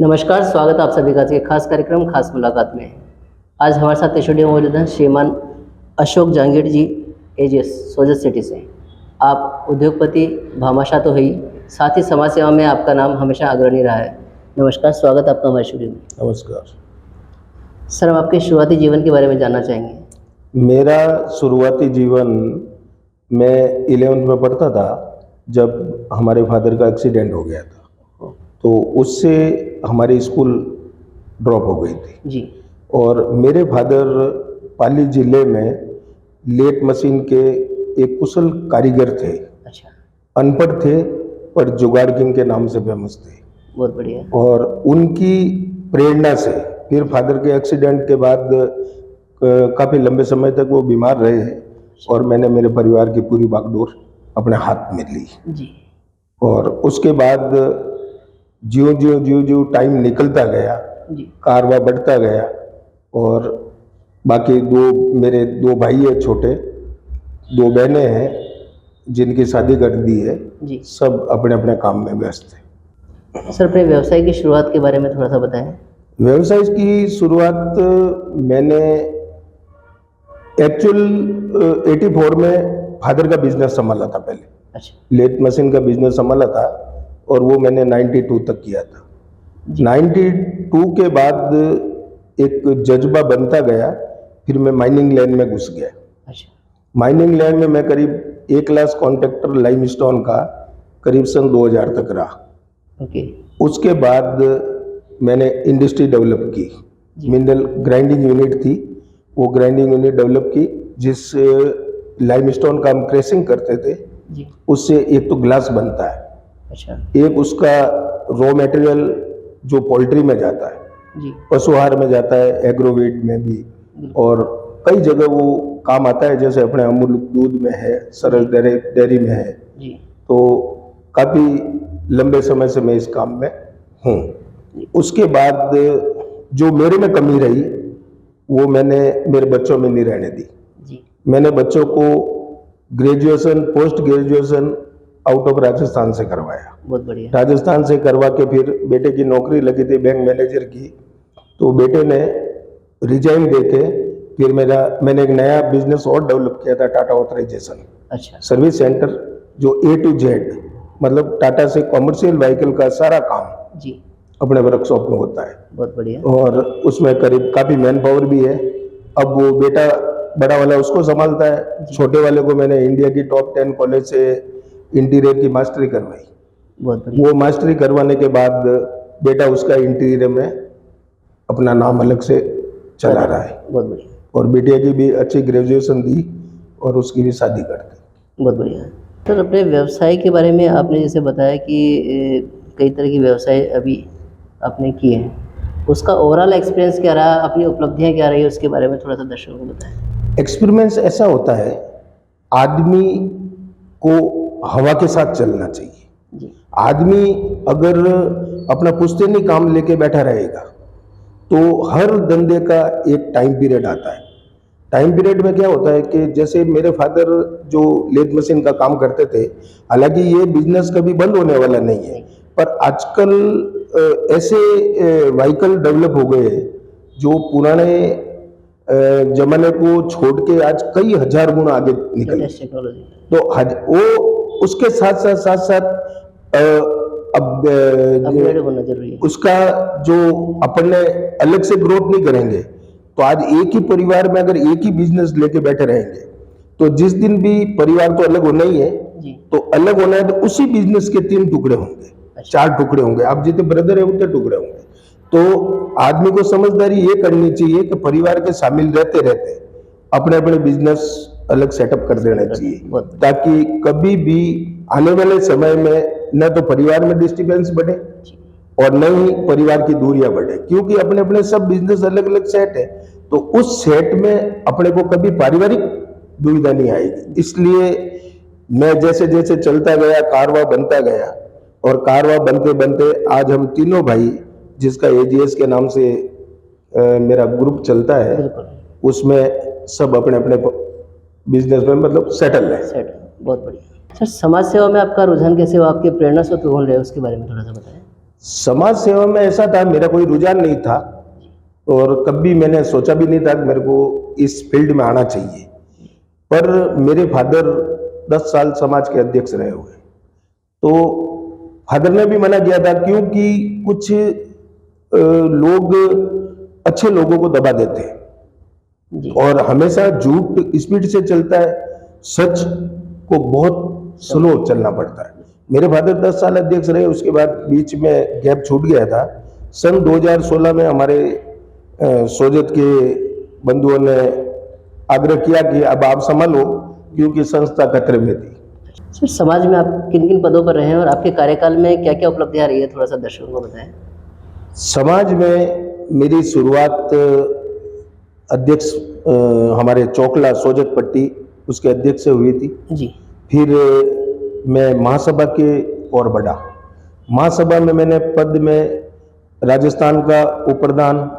नमस्कार, स्वागत है आप सभी का आज के खास कार्यक्रम खास मुलाकात में। आज हमारे साथ स्टूडियो में मौजूद हैं श्रीमान अशोक जहांगीर जी, एजीएस सोजत सिटी से। आप उद्योगपति भामाशाह तो है ही, साथ ही समाज सेवा में आपका नाम हमेशा अग्रणी रहा है। नमस्कार, स्वागत है आपका हमारे स्टूडियो में। नमस्कार। सर, हम आपके शुरुआती जीवन के बारे में जानना चाहेंगे। मेरा शुरुआती जीवन, मैं 11th में पढ़ता था जब हमारे फादर का एक्सीडेंट हो गया था, तो उससे हमारी स्कूल ड्रॉप हो गई थी जी। और मेरे फादर पाली जिले में लेट मशीन के एक कुशल कारीगर थे। अच्छा। अनपढ़ थे पर जुगाड़ किंग के नाम से फेमस थे। बहुत बढ़िया। और उनकी प्रेरणा से फिर फादर के एक्सीडेंट के बाद काफ़ी लंबे समय तक वो बीमार रहे और मैंने मेरे परिवार की पूरी बागडोर अपने हाथ में ली जी। और उसके बाद ज्यों टाइम निकलता गया, जी। कारवा बढ़ता गया और बाकी मेरे दो भाई है छोटे, 2 बहनें हैं जिनकी शादी कर दी है। जी। सब अपने अपने काम में व्यस्त हैं। सर, अपने व्यवसाय की शुरुआत के बारे में थोड़ा सा बताएं। व्यवसाय की शुरुआत मैंने एक्चुअल 84 में फादर का बिजनेस संभाला था पहले। अच्छा। लेथ मशीन का बिजनेस संभाला था और वो मैंने 92 तक किया था। 92 के बाद एक जज्बा बनता गया, फिर मैं माइनिंग लाइन में घुस गया। अच्छा। माइनिंग लाइन में मैं करीब 1 क्लास कॉन्ट्रैक्टर लाइमस्टोन का करीब सन 2000 तक रहा। ओके। उसके बाद मैंने इंडस्ट्री डेवलप की, मिनरल ग्राइंडिंग यूनिट थी, वो ग्राइंडिंग यूनिट डेवलप की जिस लाइमस्टोन का हम क्रेसिंग करते थे जी। उससे एक तो ग्लास बनता है। अच्छा। एक उसका रॉ मटेरियल जो पोल्ट्री में जाता है जी। पशु आहार में जाता है, एग्रोवेट में भी और कई जगह वो काम आता है, जैसे अपने अमूल दूध में है, सरस डेयरी में है जी। तो काफ़ी लंबे समय से मैं इस काम में हूँ। उसके बाद जो मेरे में कमी रही वो मैंने मेरे बच्चों में नहीं रहने दी। जी। मैंने बच्चों को graduation post graduation out of Rajasthan से करवाया। बहुत बढ़िया। राजस्थान से करवा के फिर बेटे की नौकरी लगी थी बैंक मैनेजर की, तो बेटे ने रिजाइन दे के फिर मैंने एक नया बिजनेस और डेवलप किया था, टाटा ऑथराइजेशन। अच्छा। सर्विस सेंटर जो A to Z, मतलब टाटा से कॉमर्शियल व्हीकल का सारा काम जी। अपने वर्कशॉप में होता है। बहुत बढ़िया। और उसमें करीब काफ़ी मैन पावर भी है। अब वो बेटा बड़ा वाला उसको संभालता है, छोटे वाले को मैंने इंडिया की टॉप 10 कॉलेज से इंटीरियर की मास्टरी करवाई। बहुत बढ़िया। वो मास्टरी करवाने के बाद बेटा उसका इंटीरियर में अपना नाम अलग से चला रहा है। बहुत बढ़िया। और बेटिया की भी अच्छी ग्रेजुएशन दी और उसकी भी शादी कर दी। बहुत बढ़िया। सर, अपने व्यवसाय के बारे में आपने जैसे बताया कि कई तरह की व्यवसाय अभी आपने किए हैं, उसका ओवरऑल एक्सपीरियंस क्या रहा, अपनी उपलब्धियां क्या रही, उसके बारे में थोड़ा सा दर्शकों को बताएं। एक्सपेरिमेंट्स ऐसा होता है, आदमी को हवा के साथ चलना चाहिए। जी। आदमी अगर अपना पुश्तैनी काम लेके बैठा रहेगा तो हर धंधे का एक टाइम पीरियड आता है। टाइम पीरियड में क्या होता है कि जैसे मेरे फादर जो लेथ मशीन का काम करते थे, हालांकि ये बिजनेस कभी बंद होने वाला नहीं है, पर आजकल ऐसे व्हीकल डेवलप हो गए जो पुराने जमाने को छोड़ के आज कई हजार गुना आगे निकल गए। टेक्नोलॉजी। तो वो उसके साथ साथ अब अपग्रेड होना जरूरी है। उसका जो अपने अलग से ग्रोथ नहीं करेंगे तो आज एक ही परिवार में अगर एक ही बिजनेस लेके बैठे रहेंगे तो जिस दिन भी परिवार तो अलग होना ही है जी। तो अलग होना है तो उसी बिजनेस के 3 टुकड़े होंगे। अच्छा। 4 टुकड़े होंगे, आप जितने ब्रदर है उतने टुकड़े होंगे। तो आदमी को समझदारी ये करनी चाहिए कि परिवार के शामिल रहते रहते अपने अपने बिजनेस अलग सेटअप कर देना चाहिए, ताकि कभी भी आने वाले समय में न तो परिवार में डिस्टर्बेंस बढ़े और न ही परिवार की दूरियां बढ़े, क्योंकि अपने अपने सब बिजनेस अलग अलग सेट है तो उस सेट में अपने को कभी पारिवारिक दुविधा नहीं आएगी। इसलिए मैं जैसे जैसे चलता गया कारवा बनता गया और कारवा बनते बनते आज हम तीनों भाई, जिसका एजीएस के नाम से मेरा ग्रुप चलता है, उसमें सब अपने अपने बिजनेस में मतलब सेटल है। बहुत बढ़िया। सर, समाज सेवा में आपका रुझान कैसे हुआ, आपके प्रेरणा स्रोत कौन रहे, उसके बारे में थोड़ा सा बताएं। समाज सेवा में ऐसा था, मेरा कोई रुझान नहीं था और कभी मैंने सोचा भी नहीं था कि मेरे को इस फील्ड में आना चाहिए। पर मेरे फादर 10 साल समाज के अध्यक्ष रहे हुए, तो फादर ने भी मना किया था, क्योंकि कुछ लोग अच्छे लोगों को दबा देते हैं जी और हमेशा झूठ स्पीड से चलता है, सच को बहुत स्लो चलना पड़ता है। मेरे फादर 10 साल अध्यक्ष रहे, उसके बाद बीच में गैप छूट गया था। सन 2016 में हमारे सोजत के बंधुओं ने आग्रह किया कि अब आप संभालो, क्योंकि संस्था खतरे में थी। सर, समाज में आप किन किन पदों पर रहे हैं और आपके कार्यकाल में क्या क्या उपलब्धियां रही है, थोड़ा सा दर्शकों को बताएं। समाज में मेरी शुरुआत अध्यक्ष हमारे चौकला सोजत पट्टी उसके अध्यक्ष से हुई थी। जी फिर मैं महासभा के और बढ़ा। महासभा में मैंने पद में राजस्थान का उप प्रधान,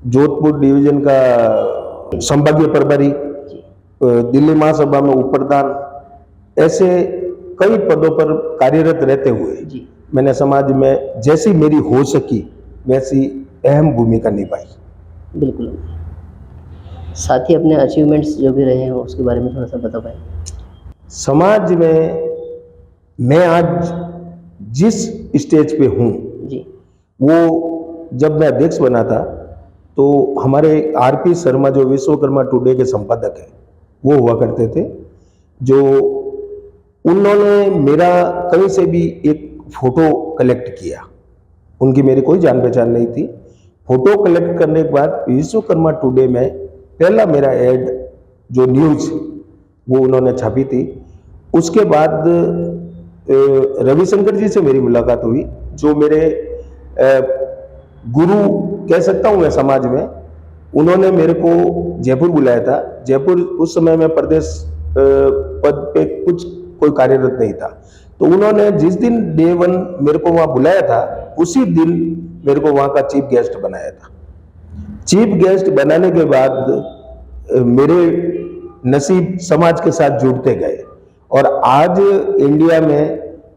जोधपुर डिवीजन का संभागीय प्रभारी, दिल्ली महासभा में उप प्रधान, ऐसे कई पदों पर कार्यरत रहते हुए जी मैंने समाज में जैसी मेरी हो सकी वैसी अहम भूमिका निभाई। बिल्कुल। साथ ही अपने अचीवमेंट्स जो भी रहे हैं उसके बारे में थोड़ा सा बता पाएं। समाज में मैं आज जिस स्टेज पे हूँ, जी वो जब मैं अध्यक्ष बना था तो हमारे आरपी शर्मा जो विश्वकर्मा टुडे के संपादक हैं वो हुआ करते थे, जो उन्होंने मेरा कहीं से भी एक फोटो कलेक्ट किया। उनकी मेरी कोई जान पहचान नहीं थी। फोटो कलेक्ट करने के बाद विश्वकर्मा टुडे में पहला मेरा एड जो न्यूज वो उन्होंने छापी थी। उसके बाद रविशंकर जी से मेरी मुलाकात हुई, जो मेरे गुरु कह सकता हूँ मैं समाज में। उन्होंने मेरे को जयपुर बुलाया था। जयपुर उस समय में प्रदेश पद पे कुछ कोई कार्यरत नहीं था, तो उन्होंने जिस दिन डे 1 मेरे को वहाँ बुलाया था उसी दिन मेरे को वहाँ का चीफ गेस्ट बनाया था। चीफ गेस्ट बनाने के बाद मेरे नसीब समाज के साथ जुड़ते गए और आज इंडिया में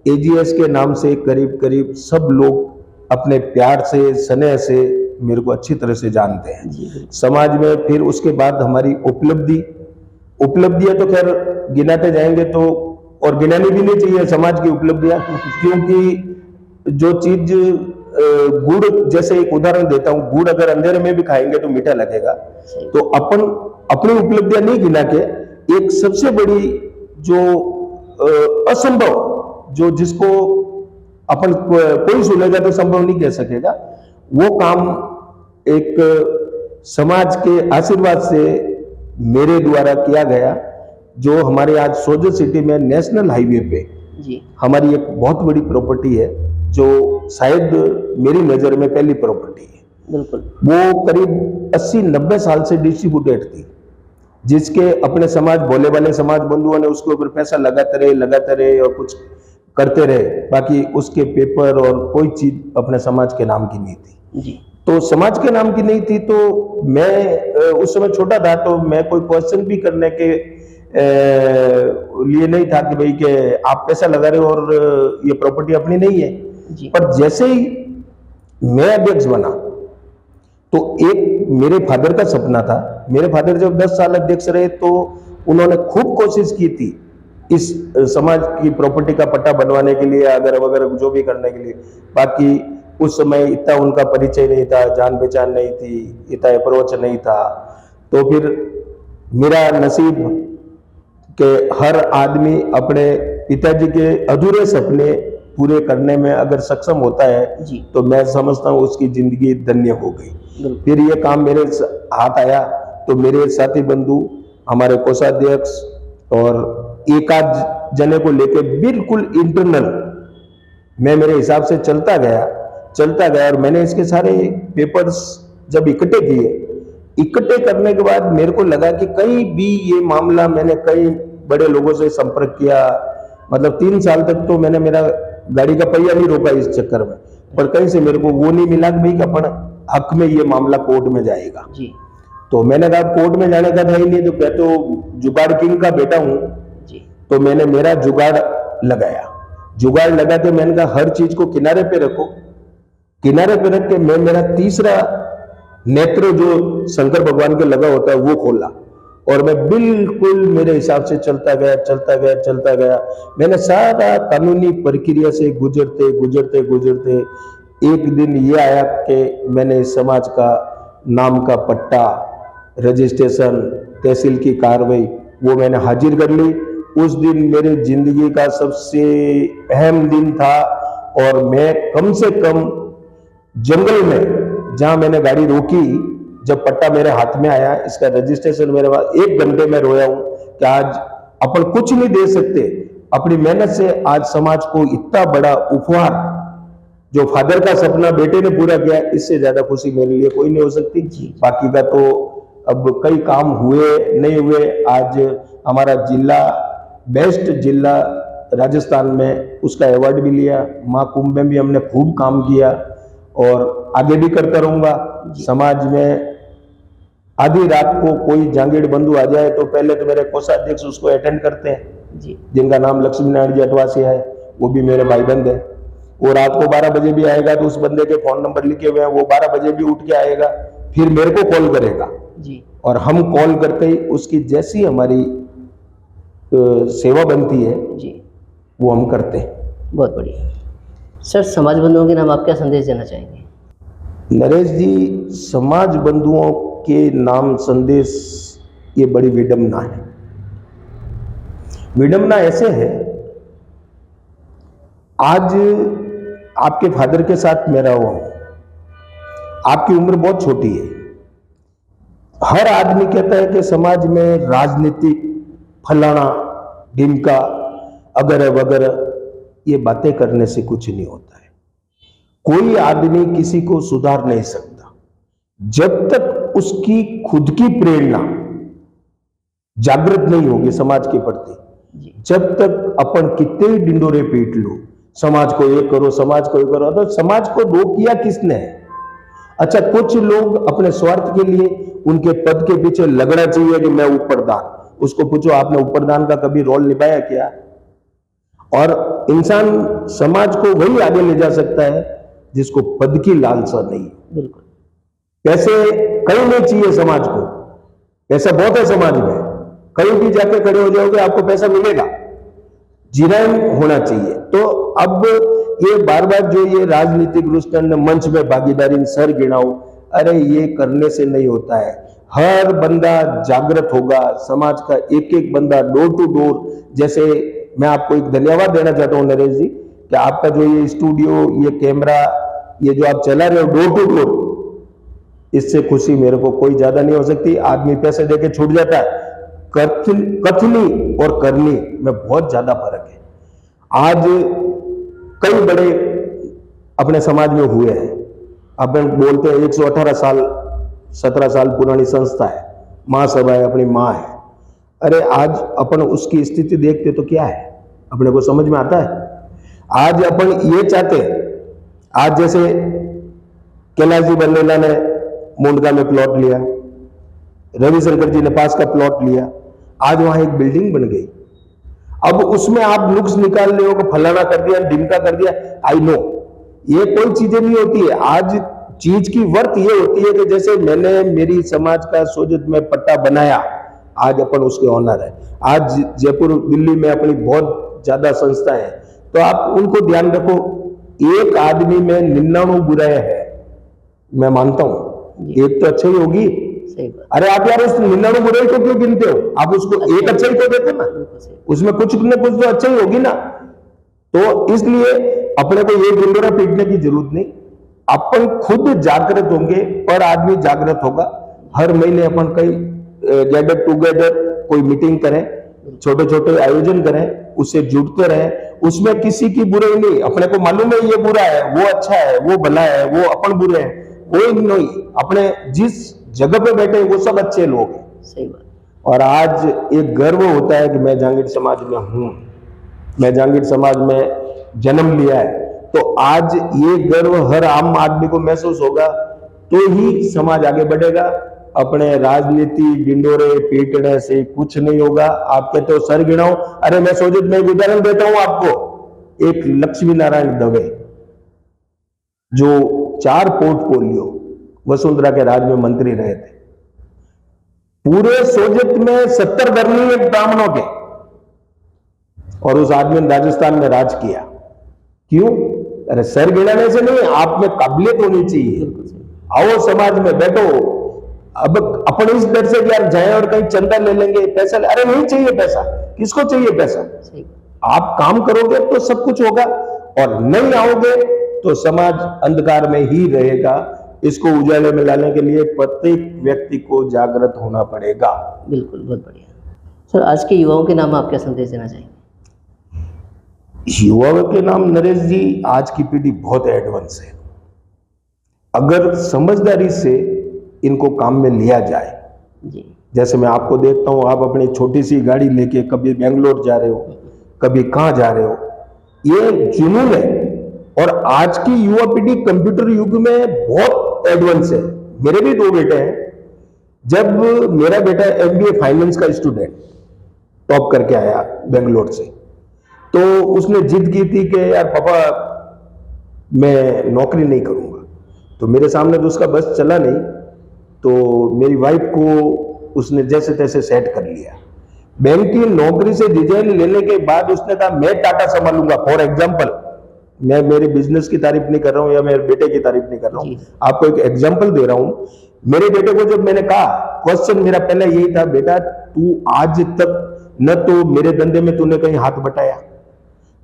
एजीएस के नाम से करीब करीब सब लोग अपने प्यार से स्नेह से मेरे को अच्छी तरह से जानते हैं समाज में। फिर उसके बाद हमारी उपलब्धियां तो खैर गिनाते जाएंगे तो, और गिनानी भी नहीं चाहिए समाज की उपलब्धियां, क्योंकि जो चीज गुड़, जैसे एक उदाहरण देता हूँ, गुड़ अगर अंधेरे में भी खाएंगे तो मीठा लगेगा। तो अपन अपनी उपलब्धियां नहीं गिना के एक सबसे बड़ी जो असंभव, जो जिसको अपन कोई सुनेगा तो संभव नहीं कह सकेगा, वो काम एक समाज के आशीर्वाद से मेरे द्वारा किया गया, जो हमारे आज सोजत सिटी में नेशनल हाईवे पे जी हमारी एक बहुत बड़ी प्रॉपर्टी है, जो शायद मेरी नज़र में पहली प्रॉपर्टी है। बिल्कुल। वो करीब 80-90 साल से डिस्ट्रीब्यूटेड थी, जिसके अपने समाज, भोले वाले समाज बंधुओं ने उसके ऊपर पैसा लगाते रहे और कुछ करते रहे, बाकी उसके पेपर और कोई चीज अपने समाज के नाम की नहीं थी। जी तो समाज के नाम की नहीं थी, तो मैं उस समय छोटा था, तो मैं कोई क्वेश्चन भी करने के लिए नहीं था कि भाई के आप पैसा लगा रहे हो और ये प्रॉपर्टी अपनी नहीं है। जी पर जैसे ही मैं अध्यक्ष बना तो एक मेरे फादर का सपना था। मेरे फादर जब 10 साल अध्यक्ष रहे तो उन्होंने खूब कोशिश की थी इस समाज की प्रॉपर्टी का पट्टा बनवाने के लिए, अगर वगैरह जो भी करने के लिए। बाकी उस समय इतना उनका परिचय नहीं था, जान पहचान नहीं थी, इतना अप्रोच नहीं था। तो फिर मेरा नसीब के हर आदमी अपने पिताजी के अधूरे सपने पूरे करने में अगर सक्षम होता है जी तो मैं समझता हूँ उसकी जिंदगी धन्य हो गई। बिल्कुल। फिर ये काम मेरे हाथ आया तो मेरे साथी बंधु, हमारे कोषाध्यक्ष और एक आध जने को लेके बिल्कुल इंटरनल मैं मेरे हिसाब से चलता गया और मैंने इसके सारे पेपर्स जब इकट्ठे करने के बाद मेरे को लगा कि कहीं भी ये मामला, मैंने कई बड़े लोगों से संपर्क किया, मतलब 3 साल तक तो मैंने मेरा गाड़ी का पहिया नहीं रोका इस चक्कर में, पर कहीं से मेरे को वो नहीं मिला कि भाई अपन हक में ये मामला कोर्ट में जाएगा। जी तो मैंने कहा कोर्ट में जाने का था ही नहीं, तो कहते हो जुगाड़ किंग का बेटा हूं, जी तो मैंने मेरा जुगाड़ लगाया। जुगाड़ लगा के मैंने कहा हर चीज को किनारे पे रखो, किनारे पे रख के मैं मेरा तीसरा नेत्र जो शंकर भगवान के लगा होता है वो खोला और मैं बिल्कुल मेरे हिसाब से चलता गया चलता गया चलता गया। मैंने सारा कानूनी प्रक्रिया से गुजरते गुजरते गुजरते एक दिन ये आया कि मैंने इस समाज का नाम का पट्टा, रजिस्ट्रेशन, तहसील की कार्रवाई वो मैंने हाजिर कर ली। उस दिन मेरे जिंदगी का सबसे अहम दिन था और मैं कम से कम जंगल में जहां मैंने गाड़ी रोकी, जब पट्टा मेरे हाथ में आया, इसका रजिस्ट्रेशन मेरे पास, 1 घंटे में रोया हूं कि आज अपन कुछ नहीं दे सकते, अपनी मेहनत से आज समाज को इतना बड़ा उपहार, जो फादर का सपना बेटे ने पूरा किया, इससे ज्यादा खुशी मेरे लिए कोई नहीं हो सकती। बाकी का तो अब कई काम हुए नहीं हुए। आज हमारा जिला बेस्ट जिला राजस्थान में उसका अवार्ड भी लिया, महाकुंभ में भी हमने खूब काम किया और आगे भी करता रहूंगा। समाज में आधी रात को कोई जांगीड़ बंधु आ जाए तो पहले तो मेरे कोषाध्यक्ष उसको अटेंड करते हैं जी, जिनका नाम लक्ष्मी नारायण जी अटवासी है, वो भी मेरे भाईबंद है। वो रात को 12 बजे भी आएगा तो उस बंदे के फोन नंबर लिखे हुए हैं, वो 12 बजे भी उठ के आएगा, फिर मेरे को कॉल करेगा जी, और हम कॉल करते ही उसकी जैसी हमारी सेवा बनती है जी, वो हम करते हैं। बहुत बढ़िया सर। समाज बंधुओं के नाम आप क्या संदेश देना चाहेंगे? नरेश जी, समाज बंधुओं के नाम संदेश, ये बड़ी विडंबना है। विडंबना ऐसे है, आज आपके फादर के साथ मैं रहा हूं, आपकी उम्र बहुत छोटी है। हर आदमी कहता है कि समाज में राजनीतिक फलाना ढिमका अगर वगैरह ये बातें करने से कुछ नहीं होता है। कोई आदमी किसी को सुधार नहीं सकता जब तक उसकी खुद की प्रेरणा जागृत नहीं होगी समाज के प्रति। जब तक अपन कितने ही डिंडोरे पीट लो, समाज को ये करो, समाज को ये करो, तो समाज को रोक किया किसने? अच्छा, कुछ लोग अपने स्वार्थ के लिए उनके पद के पीछे लगना चाहिए कि मैं ऊपरदान। उसको पूछो आपने ऊपरदान का कभी रोल निभाया क्या? और इंसान समाज को वही आगे ले जा सकता है जिसको पद की लालसा नहीं। बिल्कुल, पैसे कहीं नहीं चाहिए समाज को, पैसा बहुत है समाज में, कहीं भी जाके खड़े हो जाओगे आपको पैसा मिलेगा, जिरायम होना चाहिए। तो अब ये बार बार जो ये राजनीतिक रुष्टन मंच में भागीदारी सर गिनाओ, अरे ये करने से नहीं होता है। हर बंदा जागृत होगा, समाज का एक एक बंदा डोर टू डोर। जैसे मैं आपको एक धन्यवाद देना चाहता हूं नरेश जी कि आपका जो ये स्टूडियो, ये कैमरा, ये जो आप चला रहे हो डोर टू डोर, इससे खुशी मेरे को कोई ज्यादा नहीं हो सकती। आदमी पैसे देके छूट जाता है, कथनी और करनी में बहुत ज्यादा फर्क है। आज कई बड़े अपने समाज में हुए हैं, अपन बोलते हैं 118 साल 17 साल पुरानी संस्था है, महासभा है, अपनी माँ है। अरे आज अपन उसकी स्थिति देखते तो क्या है, अपने को समझ में आता है। आज अपन ये चाहते हैं, आज जैसे कैलाश जी बंदेला ने मुंडका में प्लॉट लिया, रविशंकर जी ने पास का प्लॉट लिया, आज वहां एक बिल्डिंग बन गई। अब उसमें आप नुक्स निकाल रहे हो कि फलाना कर दिया, ढिमका कर दिया, आई नो, ये कोई चीजें नहीं होती है। आज चीज की वर्थ ये होती है कि जैसे मैंने मेरी समाज का सोजत में पट्टा बनाया, आज अपन उसके ऑनर है। आज जयपुर दिल्ली में अपनी बहुत ज्यादा संस्था है, तो आप उनको ध्यान रखो। एक आदमी में 99 बुराएं है, मैं मानता हूं, एक तो अच्छा ही होगी। अरे आप यार उस 99 बुराई को क्यों गिनते हो? आप उसको एक अच्छा ही तो देखो ना, उसमें कुछ न कुछ तो अच्छा ही होगी ना। तो इसलिए अपने को ये ढिंडोरा पीटने की जरूरत नहीं, अपन खुद जागृत होंगे, पर आदमी जागृत होगा। हर महीने अपन कई गैदर टूगेदर कोई मीटिंग करें, छोटे छोटे आयोजन करें, उससे जुड़ते रहें। उसमें किसी की बुराई नहीं, अपने को मालूम है ये बुरा है, वो अच्छा है, वो भला है, वो अपन बुरे हैं, कोई नहीं। अपने जिस जगह पे बैठे वो सब अच्छे लोग हैं। सही बात। और आज एक गर्व होता है कि मैं जांगीड़ समाज में हूं, मैं जांगीड़ समाज में जन्म लिया है। तो आज ये गर्व हर आम आदमी को महसूस होगा, तो ही समाज आगे बढ़ेगा। अपने राजनीति डिंडोरे पीटने से कुछ नहीं होगा। आप कहते हो सर गिनाओ, अरे मैं सोचित में एक उदाहरण देता हूं आपको। एक लक्ष्मी नारायण दवे जो 4 पोर्टफोलियो वसुंधरा के राज में मंत्री रहे थे, पूरे सोजत में 70 धरनी है ब्राह्मणों के, और उस आदमी ने राजस्थान में राज किया। क्यों? अरे सर गिराने से नहीं, आप में काबिलियत होनी चाहिए। आओ समाज में बैठो। अब अपने इस डर से यार जाए और कहीं चंदा ले लेंगे, पैसा अरे नहीं चाहिए पैसा, किसको चाहिए पैसा? आप काम करोगे तो सब कुछ होगा, और नहीं आओगे तो समाज अंधकार में ही रहेगा। इसको उजाले में लाने के लिए प्रत्येक व्यक्ति को जागृत होना पड़ेगा। बिल्कुल, बहुत बढ़िया। सर, आज के युवाओं के नाम आप क्या संदेश देना चाहेंगे? युवाओं के नाम नरेश जी, आज की पीढ़ी बहुत एडवांस है। अगर समझदारी से इनको काम में लिया जाए जी, जैसे मैं आपको देखता हूं, आप अपनी छोटी सी गाड़ी लेके कभी बेंगलोर जा रहे हो, कभी कहां जा रहे हो, ये जुनून है। और आज की युवा पीढ़ी कंप्यूटर युग में बहुत एडवांस है। मेरे भी 2 बेटे हैं। जब मेरा बेटा MBA फाइनेंस का स्टूडेंट टॉप करके आया बेंगलोर से, तो उसने जिद की थी कि यार पापा मैं नौकरी नहीं करूंगा। तो मेरे सामने तो उसका बस चला नहीं, तो मेरी वाइफ को उसने जैसे तैसे सेट कर लिया। बैंक की नौकरी से रिजाइन लेने के बाद उसने कहा मैं टाटा संभालूंगा। फॉर एग्जाम्पल, मैं मेरे बिजनेस की तारीफ नहीं कर रहा हूं या मेरे बेटे की तारीफ नहीं कर रहा हूं, आपको एक एग्जाम्पल दे रहा हूं। मेरे बेटे को जब मैंने कहा, क्वेश्चन मेरा पहले यही था, बेटा तू आज तक न तो मेरे धंधे में तूने कहीं हाथ बटाया।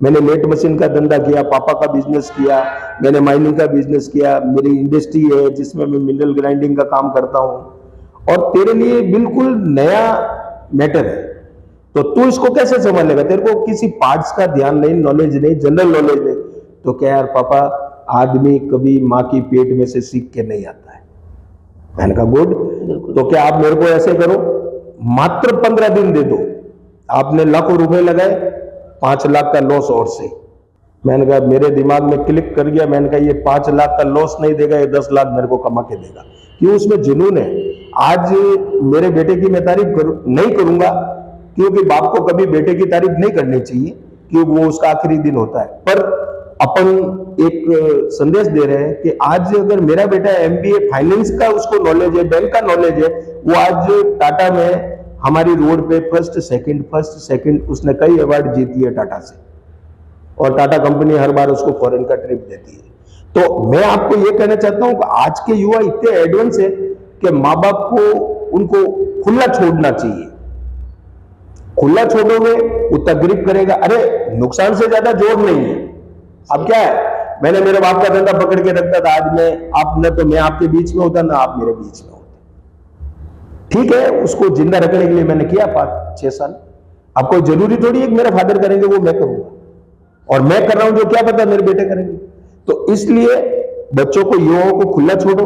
मैंने नेट मशीन का धंधा किया, पापा का बिजनेस किया, मैंने माइनिंग का बिजनेस किया, मेरी इंडस्ट्री है जिसमें मैं मिनरल ग्राइंडिंग का काम करता हूं, और तेरे लिए बिल्कुल नया मैटर है, तो तू इसको कैसे संभालेगा? तेरे को किसी पार्ट्स का ध्यान नहीं, नॉलेज नहीं, जनरल नॉलेज नहीं। तो क्या यार पापा, आदमी कभी माँ की पेट में से सीख के नहीं आता है। मैंने कहा गुड, तो क्या आप मेरे को ऐसे करो, मात्र 15 दिन दे दो। आपने लाखों रुपए लगाए, 5 लाख का लॉस और से। मैंने कहा, मेरे दिमाग में क्लिक कर गया। मैंने कहा ये 5 लाख का लॉस नहीं देगा, ये 10 लाख मेरे को कमा के देगा। क्यों? उसमें जुनून है। आज मेरे बेटे की मैं तारीफ नहीं करूंगा, क्योंकि बाप को कभी बेटे की तारीफ नहीं करनी चाहिए, क्योंकि वो उसका आखिरी दिन होता है। पर अपन एक संदेश दे रहे हैं कि आज अगर मेरा बेटा MBA फाइनेंस का उसको नॉलेज है, बैंक का नॉलेज है, वो आज टाटा में हमारी रोड पे फर्स्ट सेकंड उसने कई अवार्ड जीती है टाटा से, और टाटा कंपनी हर बार उसको फॉरेन का ट्रिप देती है। तो मैं आपको ये कहना चाहता हूं कि आज के युवा इतने एडवांस है कि माँ बाप को उनको खुला छोड़ना चाहिए। खुला छोड़ोगे उतना ग्रिप करेगा। अरे नुकसान से ज्यादा जोर नहीं है। अब क्या है, मैंने मेरे बाप का धंधा पकड़ के रखता था, आज मैं आप न तो मैं आपके बीच में होता, ना आप मेरे बीच में होते। ठीक है, उसको जिंदा रखने के लिए मैंने किया 5-6 साल। अब कोई जरूरी थोड़ी है कि मेरे फादर करेंगे वो मैं करूंगा, और मैं कर रहा हूं जो क्या पता मेरे बेटे करेंगे। तो इसलिए बच्चों को, युवाओं को खुला छोड़ो,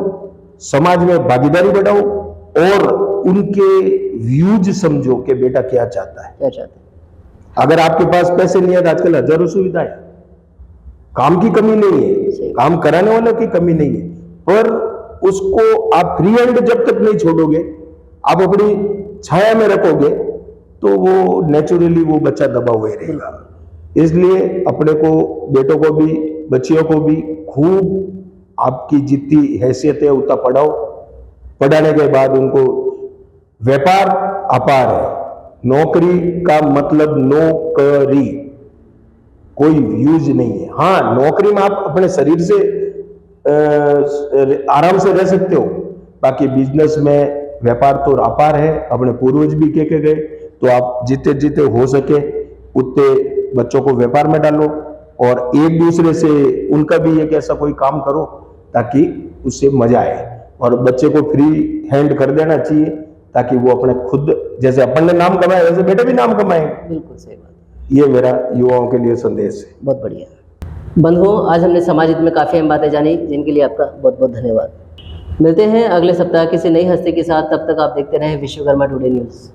समाज में भागीदारी बढ़ाओ, और उनके व्यूज समझो कि बेटा क्या चाहता है, क्या चाहते हैं। अगर आपके पास पैसे नहीं है तो आजकल हजारों सुविधाएं, काम की कमी नहीं है, काम कराने वालों की कमी नहीं है, पर उसको आप फ्री हैंड जब तक नहीं छोड़ोगे, आप अपनी छाया में रखोगे, तो वो नेचुरली वो बच्चा दबा हुआ ही रहेगा। इसलिए अपने को, बेटों को भी, बच्चियों को भी खूब आपकी जितनी हैसियत है उतना पढ़ाओ। पढ़ाने के बाद उनको, व्यापार अपार है, नौकरी का मतलब नौकरी, कोई यूज नहीं है। हाँ, नौकरी में आप अपने शरीर से आराम से रह सकते हो, बाकी बिजनेस में व्यापार तो अपार है। अपने पूर्वज भी कह के गए, तो आप जितने जितने हो सके उतने बच्चों को व्यापार में डालो, और एक दूसरे से उनका भी एक ऐसा कोई काम करो ताकि उससे मजा आए, और बच्चे को फ्री हैंड कर देना चाहिए ताकि वो अपने खुद, जैसे अपन ने नाम कमाया वैसे बेटे भी नाम कमाएंगे। बिल्कुल सही बात। ये मेरा युवाओं के लिए संदेश है। बहुत बढ़िया। बंधुओं, आज हमने समाज हित में काफ़ी अहम बातें जानी, जिनके लिए आपका बहुत बहुत धन्यवाद। मिलते हैं अगले सप्ताह किसी नई हस्ती के साथ। तब तक आप देखते रहें विश्वकर्मा टुडे न्यूज़।